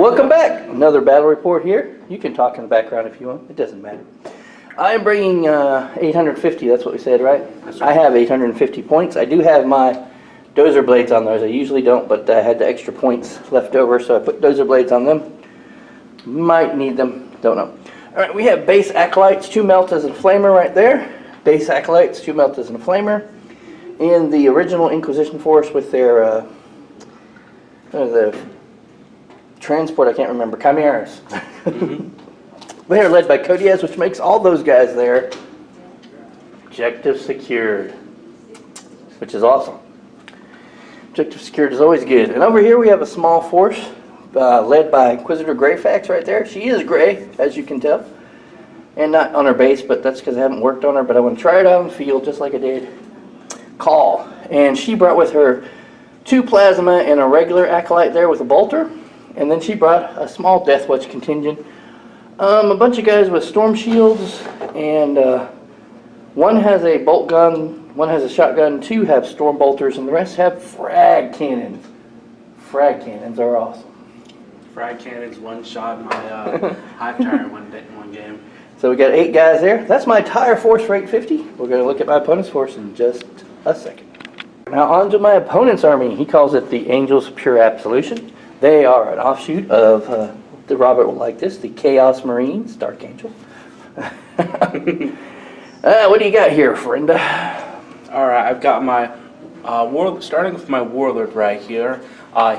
Welcome back. Another battle report here. You can talk in the background if you want. It doesn't matter. I am bringing 850. That's what we said, right? Yes, I have 850 points. I do have my dozer blades on those. I usually don't, but I had the extra points left over, so I put dozer blades on them. Might need them. Don't know. All right, we have base acolytes, 2 meltas and a flamer right there. Base acolytes, 2 meltas and a flamer. And the original Inquisition force with their the transport, I can't remember, chimeras. They are led by Codiaz, which makes all those guys there objective secured, which is awesome. Objective secured is always good. And over here we have a small force led by Inquisitor Greyfax right there. She is gray, as you can tell. And not on her base, but that's because I haven't worked on her, but I want to try it out in the field just like I did Call. And she brought with her 2 plasma and a regular acolyte there with a bolter. And then she brought a small Death Watch contingent. A bunch of guys with storm shields, and one has a bolt gun, one has a shotgun, 2 have storm bolters, and the rest have frag cannons. Frag cannons are awesome. Frag cannons one-shot my hive tire in one game. So we got 8 guys there. That's my entire force for 850. We're going to look at my opponent's force in just a second. Now on to my opponent's army. He calls it the Angels of Pure Absolution. They are an offshoot of, the Robert will like this, the Chaos Marines, Dark Angel. What do you got here, friend? Alright, I've got my, starting with my Warlord right here.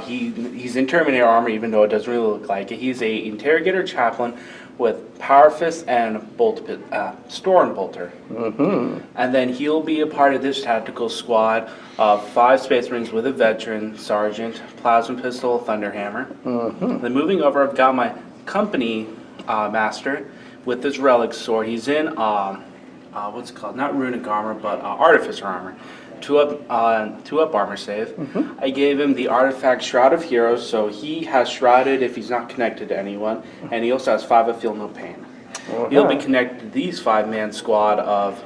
He's in Terminator armor, even though it doesn't really look like it. He's a Interrogator Chaplain with Power Fist and Storm Bolter. And then he'll be a part of this tactical squad of 5 Space Marines with a Veteran, Sergeant, Plasma Pistol, Thunderhammer. Then moving over, I've got my Company Master with this Relic Sword. He's in, what's it called? Not Runic Armor, but Artificer Armor. 2 up armor save. I gave him the artifact Shroud of Heroes, so he has shrouded if he's not connected to anyone, and he also has 5 of Feel No Pain. He'll be connected to these 5-man squad of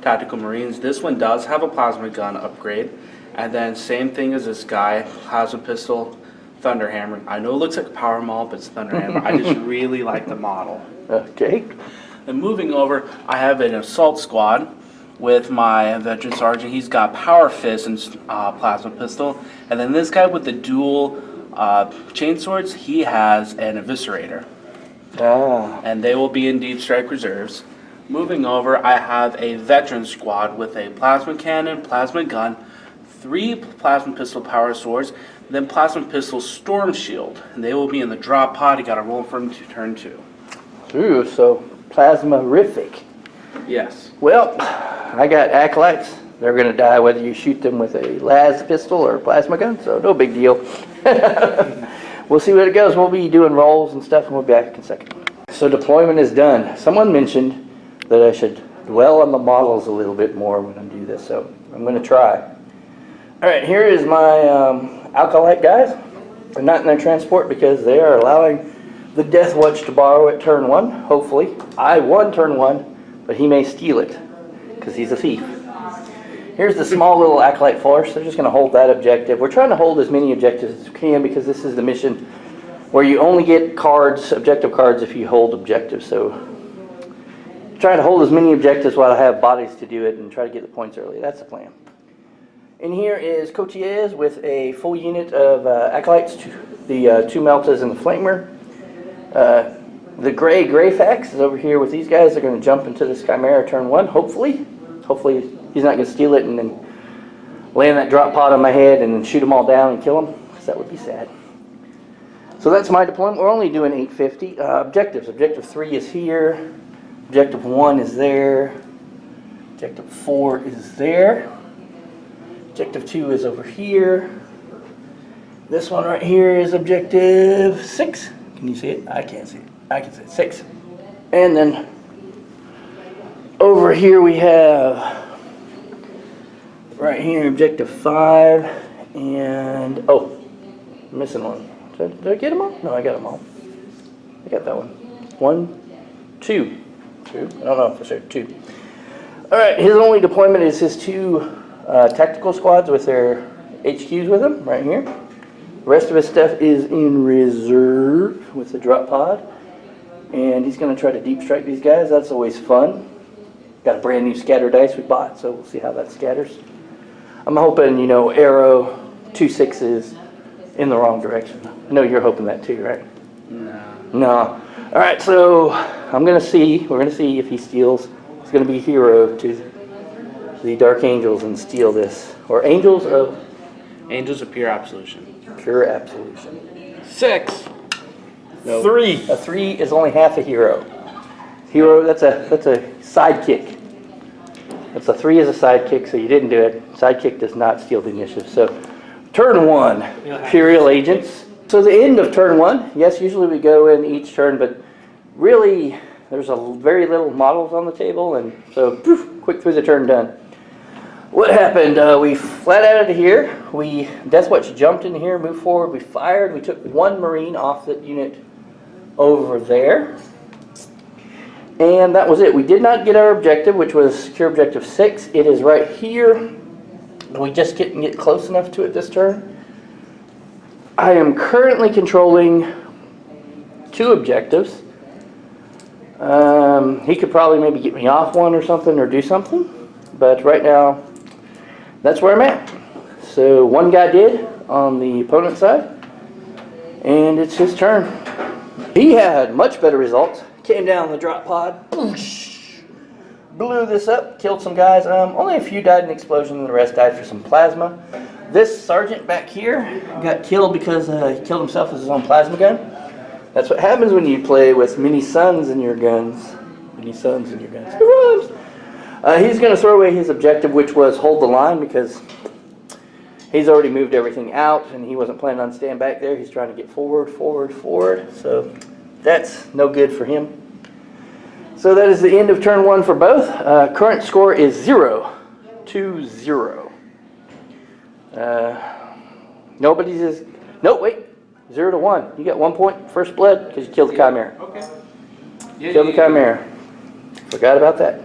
Tactical Marines. This one does have a plasma gun upgrade, and then same thing as this guy, plasma pistol, Thunderhammer. I know it looks like a Power Maul, but it's Thunderhammer. I just really like the model. Okay. Then moving over, I have an assault squad with my Veteran Sergeant. He's got Power Fist and Plasma Pistol. And then this guy with the dual chainswords, he has an Eviscerator. And they will be in Deep Strike Reserves. Moving over, I have a Veteran Squad with a Plasma Cannon, Plasma Gun, 3 Plasma Pistol Power Swords, then Plasma Pistol Storm Shield. And they will be in the drop pod. You got to roll from turn 2. Ooh, so plasma-rific. Yes. Well, I got acolytes. They're going to die whether you shoot them with a las pistol or a plasma gun, so no big deal. We'll see what it goes. We'll be doing rolls and stuff, and we'll be back in a second. So deployment is done. Someone mentioned that I should dwell on the models a little bit more when I do this, so I'm going to try. All right, here is my acolyte guys. They're not in their transport because they are allowing the Death Watch to borrow it turn 1, hopefully. I won turn 1. But he may steal it, because he's a thief. Here's the small little acolyte force. They're just going to hold that objective. We're trying to hold as many objectives as we can, because this is the mission where you only get cards, objective cards, if you hold objectives. So try to hold as many objectives while I have bodies to do it, and try to get the points early. That's the plan. And here is Cotiez with a full unit of acolytes, the 2 meltas and the flamer. The Greyfax is over here with these guys. They're going to jump into this Chimera turn 1, hopefully. Hopefully he's not going to steal it and then land that drop pod on my head and then shoot them all down and kill them, because that would be sad. So that's my deployment. We're only doing 850. Objectives. Objective 3 is here. Objective 1 is there. Objective 4 is there. Objective 2 is over here. This one right here is Objective 6. Can you see it? I can't see it. I can say 6. And then over here we have right here Objective 5 and I'm missing one. Did I get them all? No, I got them all. I got that one. 1, 2. I don't know if I said 2. All right, his only deployment is his 2 tactical squads with their HQs with him right here. The rest of his stuff is in reserve. with the drop pod. And he's going to try to deep strike these guys. That's always fun. Got a brand new scatter dice we bought, so we'll see how that scatters. I'm hoping, you know, arrow 2 6s in the wrong direction. I know you're hoping that too, right? No. All right, so we're going to see if he steals. It's going to be hero to the Dark Angels and steal this. Or Angels of Pure Absolution. Pure Absolution. 6. Nope. 3. A 3 is only half a hero. Hero, that's a sidekick. That's a 3 is a sidekick, so you didn't do it. Sidekick does not steal the initiative. So, turn 1, Imperial Agents. So the end of turn 1, yes, usually we go in each turn, but really there's very little models on the table, and so poof, quick through the turn, done. What happened? We flat out of here. Deathwatch jumped in here, moved forward, we fired, we took 1 Marine off the unit over there. And that was it. We did not get our objective, which was secure objective 6. It is right here. We just couldn't get close enough to it this turn. I am currently controlling 2 objectives. He could probably maybe get me off one or something or do something. But right now, that's where I'm at. So 1 guy did on the opponent's side. And it's his turn. He had much better results. Came down the drop pod, boosh, blew this up, killed some guys. Only a few died in the explosion, and the rest died for some plasma. This sergeant back here got killed because he killed himself with his own plasma gun. That's what happens when you play with many suns in your guns. Many suns in your guns. He's going to throw away his objective, which was hold the line, because he's already moved everything out, and he wasn't planning on staying back there. He's trying to get forward, forward, forward. So that's no good for him. So that is the end of turn 1 for both. Current score is 0-0. Nobody's is. No, wait. 0-1. You got 1 point, first blood, because you killed the Chimera. Okay. Killed the Chimera. Forgot about that.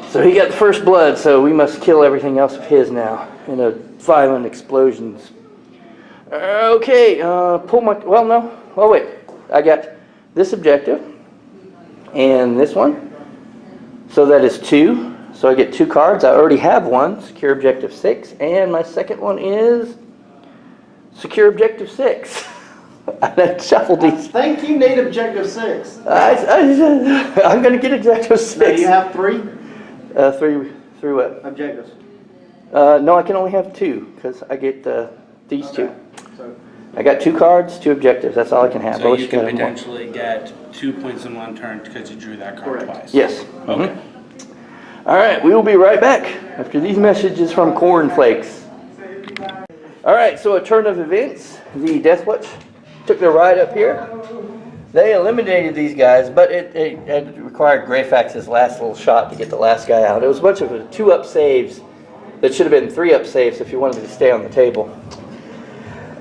So he got the first blood, so we must kill everything else of his now in a violent explosions. Okay, pull my. Well, no. Oh, wait. I got this objective and this one. So that is 2. So I get 2 cards. I already have 1, secure objective 6, and my second one is secure objective 6. I shuffled these. I think you need objective 6. I'm going to get objective 6. Now you have 3 3 what? objectives. No, I can only have 2 because I get these 2. So I got 2 cards, 2 objectives. That's all I can have. So Wish you I can could have more. potentially get 2 points in 1 turn because you drew that card Correct. twice. Yes. Okay. All right, we will be right back after these messages from Cornflakes. All right, so a turn of events. The Deathwatch took their ride up here. They eliminated these guys, but it required Greyfax's last little shot to get the last guy out. It was a bunch of 2-up saves that should have been 3-up saves if you wanted to stay on the table.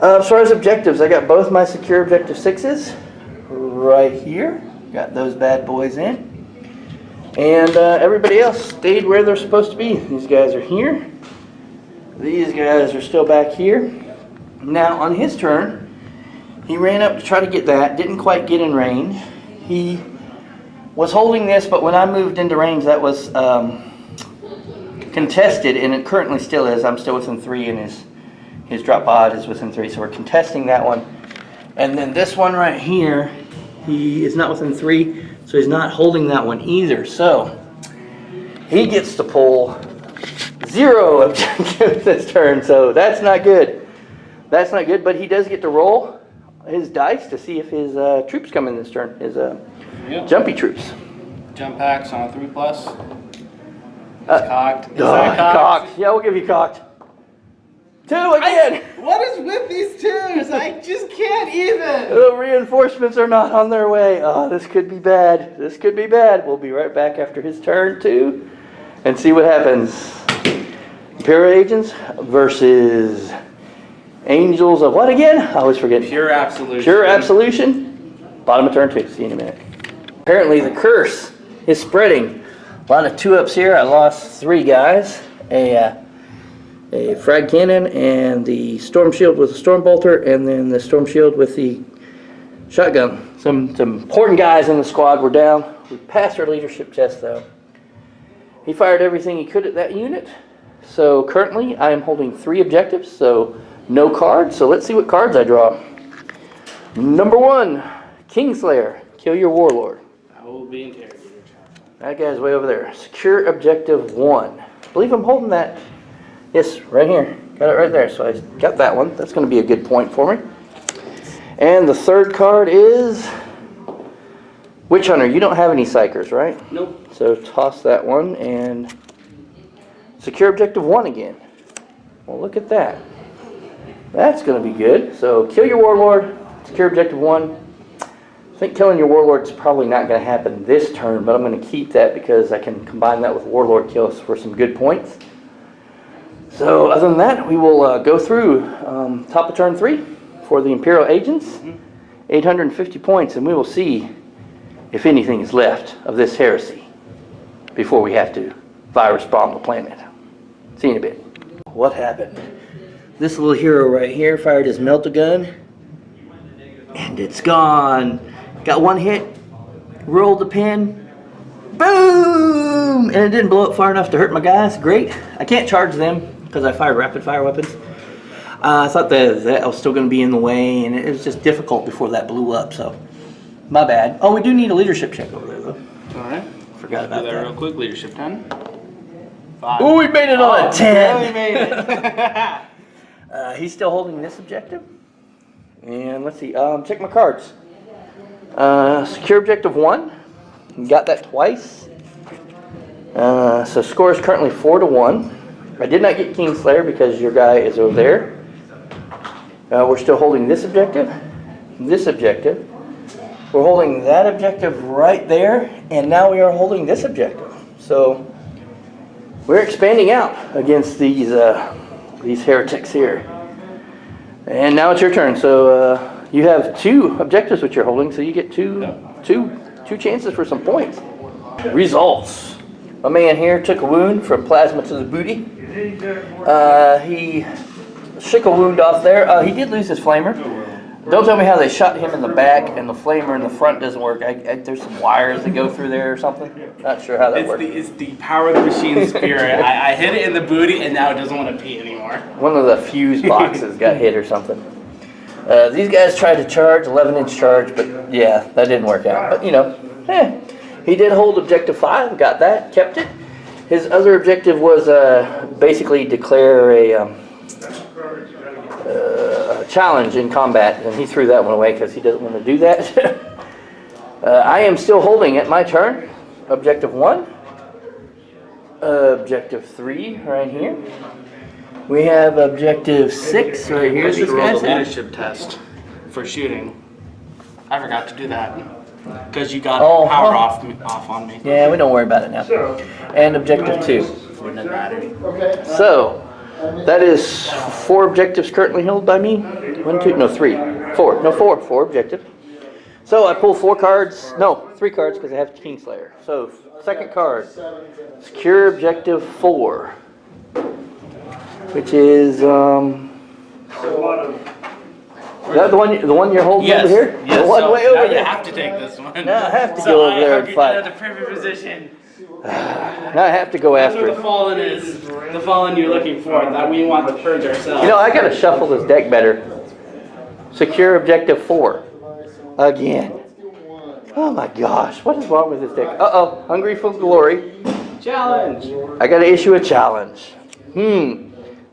As far as objectives, I got both my secure objective 6s right here. Got those bad boys in. And everybody else stayed where they're supposed to be. These guys are here. These guys are still back here. Now, on his turn, he ran up to try to get that. Didn't quite get in range. He was holding this, but when I moved into range, that was contested, and it currently still is. I'm still within 3, and his drop pod is within 3, so we're contesting that one. And then this one right here, he is not within 3, so he's not holding that one either. So he gets to pull 0 objectives this turn, so that's not good. That's not good, but he does get to roll his dice to see if his troops come in this turn, his jumpy troops. Jump packs on a 3+. It's cocked. Is that Cocked. Yeah, we'll give you cocked. 2 again. what is with these 2s? I just can't even. The reinforcements are not on their way. Oh, this could be bad. This could be bad. We'll be right back after his turn, too, and see what happens. Imperial Agents versus Angels of what again? I always forget. Pure Absolution. Pure Absolution. Bottom of turn 2. See you in a minute. Apparently the curse is spreading. A lot of 2-ups here. I lost 3 guys. A frag cannon and the storm shield with a storm bolter, and then the storm shield with the Shotgun. Some important guys in the squad were down. We passed our leadership test though. He fired everything he could at that unit. So currently I am holding 3 objectives, so no cards. So let's see what cards I draw. Number 1, Kingslayer. Kill your warlord. I will be interrogator. That guy's way over there. Secure objective 1. I believe I'm holding that. Yes, right here. Got it right there. So I got that one. That's going to be a good point for me. And the third card is Witch Hunter. You don't have any psychers, right? Nope. So toss that one and secure objective 1 again. Well, look at that. That's going to be good. So kill your warlord. Secure objective 1. I think killing your warlord's probably not going to happen this turn, but I'm going to keep that because I can combine that with warlord kills for some good points. So other than that, we will go through top of turn 3 for the Imperial agents, 850 points, and we will see if anything is left of this heresy before we have to virus bomb the planet. See you in a bit. What happened? This little hero right here fired his melt-a-gun, and it's gone. Got 1 hit, rolled the pin, boom! And it didn't blow up far enough to hurt my guys. Great. I can't charge them because I fired rapid fire weapons. I thought that was still going to be in the way, and it was just difficult before that blew up, so my bad. Oh, we do need a leadership check over there, though. Alright. Forgot about Do that that. real quick. Leadership 10. 5. Oh, we made it on a 10. Barely made it. He's still holding this objective. And let's see, check my cards. Secure objective 1. Got that twice. So score is currently 4-1. I did not get Kingslayer because your guy is over there. We're still holding this objective. We're holding that objective right there. And now we are holding this objective. So we're expanding out against these heretics here. And now it's your turn. So you have 2 objectives which you're holding, so you get two chances for some points. Results. My man here took a wound from plasma to the booty. He shook a wound off there. He did lose his flamer. Don't tell me how they shot him in the back and the flamer in the front doesn't work. There's some wires that go through there or something. Not sure how that works. It's the power of the machine spirit. I hit it in the booty and now it doesn't want to pee anymore. One of the fuse boxes got hit or something. These guys tried to charge, 11-inch charge, but yeah, that didn't work out. But you know, he did hold objective 5, got that, kept it. His other objective was basically declare a challenge in combat, and he threw that one away because he doesn't want to do that. I am still holding it, my turn. Objective 1. Objective 3 right here. We have objective 6 right here. These guys have. Leadership test for shooting. I forgot to do that because you got power off on me. Yeah, we don't worry about it now. And objective 2. Wouldn't have mattered. So that is 4 objectives currently held by me. 1, 2, no 3, 4, no 4, 4 objectives. So I pull 4 cards, no 3 cards because I have Kingslayer. So second card, secure objective 4, which is is that the one you're holding over here? Yes. The one So way over now you there. have to take this one. Now I have to go over there and fight. The perfect position. Now I have to go That's after what it. the fallen is. The fallen you're looking for. That we want to purge ourselves. You know, I gotta shuffle this deck better. Secure objective 4. Again. Oh my gosh, what is wrong with this deck? Uh-oh, hungry for glory. Challenge. I gotta issue a challenge.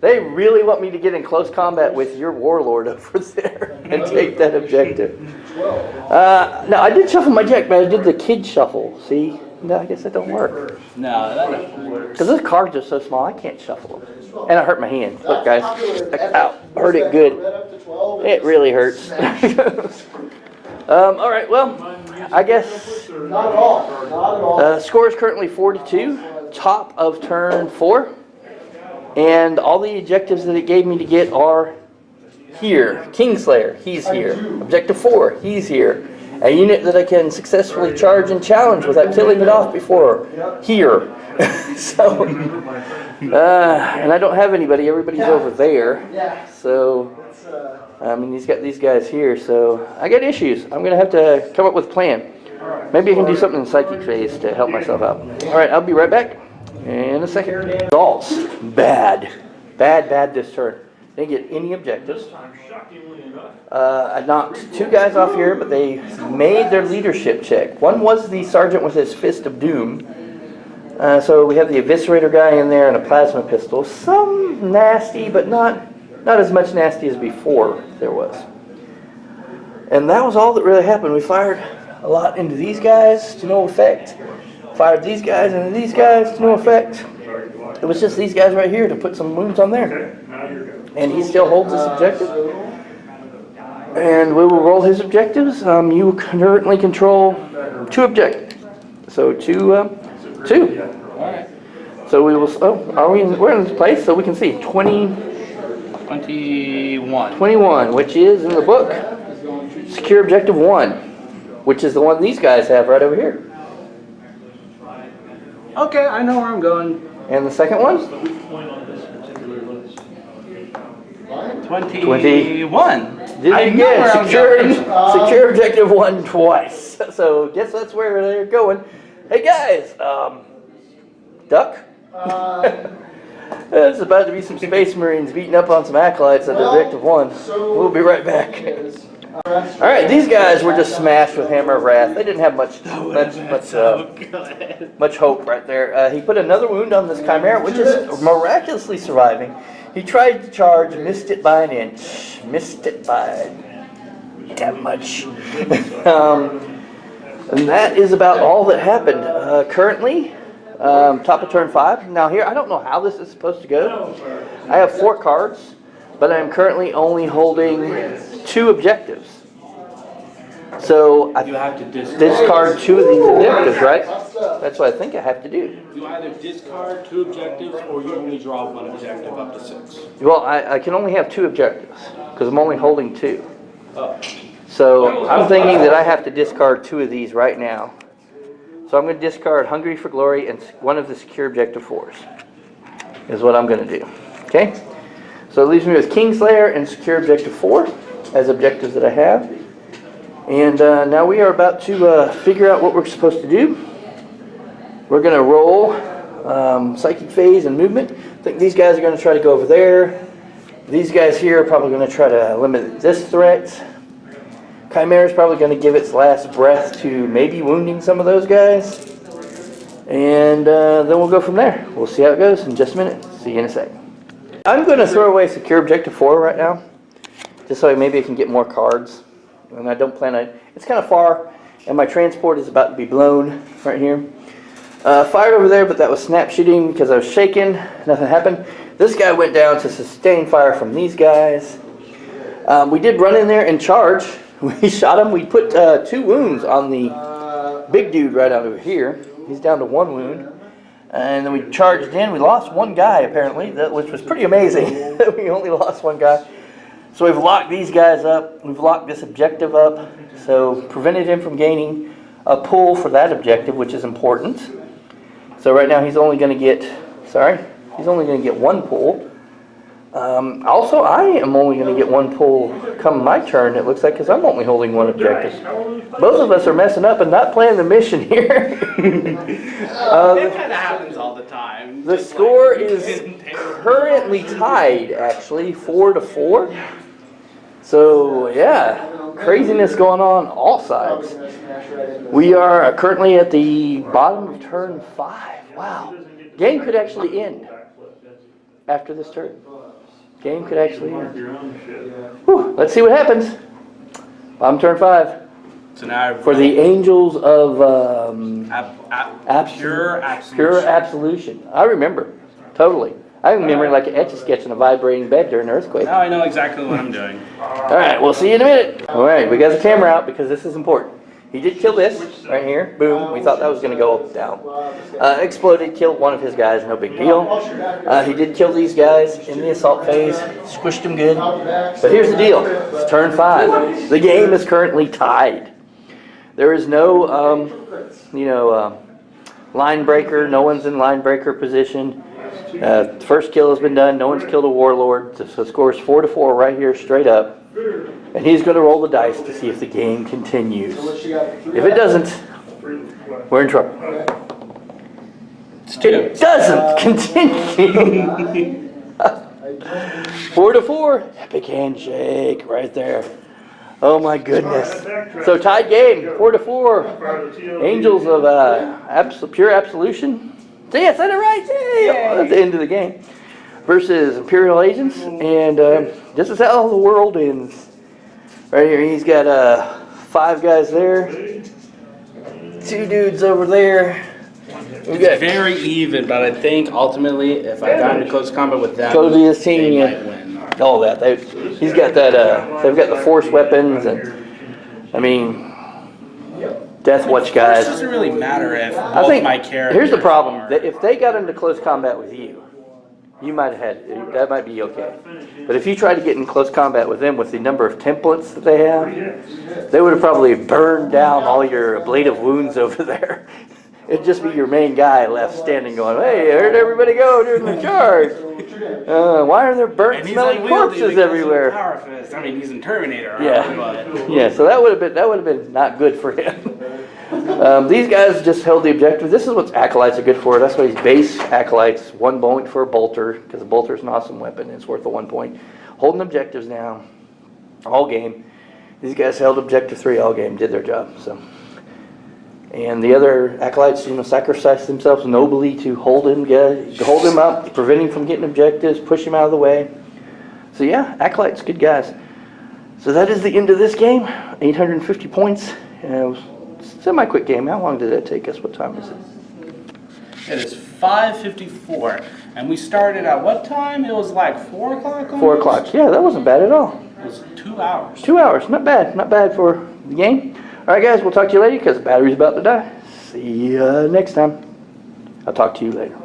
They really want me to get in close combat with your warlord over there and take that objective. No, I did shuffle my deck, but I did the kid shuffle. See? No, I guess that don't work. No, that doesn't work. Because those cards are so small, I can't shuffle them. And I hurt my hand. Look, guys. Ow. Hurt it good. It really hurts. All right, well, I guess score is currently 4-2. Top of turn 4. And all the objectives that it gave me to get are here. Kingslayer, he's here. Objective 4, he's here. A unit that I can successfully charge and challenge without killing it off before. Here. So, and I don't have anybody. Everybody's over there. So, I mean, he's got these guys here, so I got issues. I'm going to have to come up with a plan. Maybe I can do something in psychic phase to help myself out. All right, I'll be right back in a second. Results. Bad. Bad this turn. Didn't get any objectives. I knocked 2 guys off here, but they made their leadership check. One was the sergeant with his fist of doom. So we have the eviscerator guy in there and a plasma pistol. Some nasty, but not as much nasty as before there was. And that was all that really happened. We fired a lot into these guys to no effect. Fired these guys into these guys to no effect. It was just these guys right here to put some wounds on there. And he still holds this objective. And we will roll his objectives. You currently control 2 objectives. So 2. Alright. So we will, we're in this place so we can see 21. Which is in the book. Secure objective 1, which is the one these guys have right over here. Okay, I know where I'm going. And the second one? 21. Did it again. Secure objective 1 twice. So guess that's where they're going. Hey guys, duck? There's about to be some Space Marines beating up on some acolytes at objective 1. We'll be right back. Alright, these guys were just smashed with Hammer of Wrath. They didn't have much hope right there. He put another wound on this Chimera, which is miraculously surviving. He tried to charge, missed it by an inch. Missed it by that much. And that is about all that happened. Currently, top of turn 5. Now here, I don't know how this is supposed to go. I have 4 cards, but I'm currently only holding 2 objectives. So I You have to discard 2 of these objectives, right? That's what I think I have to do. You either discard 2 objectives or you only draw 1 objective up to 6. Well, I can only have 2 objectives because I'm only holding 2. Oh. So I'm thinking that I have to discard 2 of these right now. So I'm going to discard Hungry for Glory and one of the secure objective 4s is what I'm going to do. Okay? So it leaves me with Kingslayer and secure objective 4 as objectives that I have. And now we are about to figure out what we're supposed to do. We're going to roll Psychic Phase and Movement. I think these guys are going to try to go over there. These guys here are probably going to try to limit this threat. Chimera is probably going to give its last breath to maybe wounding some of those guys. And then we'll go from there. We'll see how it goes in just a minute. See you in a second. I'm going to throw away Secure Objective 4 right now. Just so maybe I can get more cards. And I don't plan on... It's kind of far. And my transport is about to be blown right here. Fired over there, but that was snap shooting because I was shaking. Nothing happened. This guy went down to sustain fire from these guys. We did run in there and charge. We shot him. We put 2 wounds on the big dude right out over here. He's down to 1 wound. And then we charged in. We lost 1 guy, apparently, which was pretty amazing. We only lost 1 guy. So we've locked these guys up. We've locked this objective up. So prevented him from gaining a pull for that objective, which is important. So right now he's only going to get, he's only going to get 1 pull. Also, I am only going to get 1 pull come my turn, it looks like, because I'm only holding 1 objective. Both of us are messing up and not playing the mission here. It kind of happens all the time. The score is currently tied, actually, 4-4. So, yeah, craziness going on all sides. We are currently at the bottom of turn 5. Wow. Game could actually end after this turn. Game could actually end. Whew, let's see what happens. Bottom turn 5. So now For the Angels of Pure Absolution. Pure Absolution. I remember. Totally. I remember like an Etch-a-Sketch in a vibrating bed during an earthquake. Now I know exactly what I'm doing. Alright, we'll see you in a minute. Alright, we got the camera out because this is important. He did kill this right here. Boom. We thought that was going to go down. Exploded, killed 1 of his guys. No big deal. He did kill these guys in the assault phase. Squished them good. But here's the deal. It's turn 5. The game is currently tied. There is no, line breaker. No one's in line breaker position. First kill has been done. No one's killed a warlord. So the score is 4-4 right here, straight up. And he's going to roll the dice to see if the game continues. If it doesn't, we're in trouble. It's 2. It doesn't continue. 4-4. Epic handshake right there. Oh my goodness. So tied game, 4-4. Angels of pure Absolution. See, I said it right. Yay! At the end of the game. Versus Imperial agents. And this is how the world ends. Right here, he's got 5 guys there. 2 dudes over there. We got very even, but I think ultimately, if I got into close combat with them, Cody's team, they yeah. might win. All that. He's got that. They've got the force weapons, and I mean, Death Watch It guys. doesn't really matter if I both think my characters. here's the problem: are- that if they got into close combat with you, you might have had that might be okay. But if you tried to get in close combat with them with the number of templates that they have, they would have probably burned down all your ablative wounds over there. It'd just be your main guy left standing going, hey, where'd everybody go during the charge? Why are there burnt And he's smelling unwieldy corpses because of the everywhere? Power fist. I mean, he's in Terminator. Yeah. But Yeah, so that would have been not good for him. These guys just held the objective. This is what acolytes are good for. That's why these base acolytes, 1 point for a bolter, because a bolter is an awesome weapon. It's worth the 1 point. Holding objectives now, all game. These guys held objective 3 all game, did their job. So, and the other acolytes, sacrificed themselves nobly to hold him up, prevent him from getting objectives, push him out of the way. So yeah, acolytes, good guys. So that is the end of this game. 850 points. It was a semi-quick game. How long did that take us? What time is it? it is 5:54, and we started at what time? It was like 4 o'clock. 4 o'clock. Yeah, that wasn't bad at all. It was 2 hours. 2 hours. Not bad. Not bad for the game. All right, guys. We'll talk to you later because the battery's about to die. See you next time. I'll talk to you later.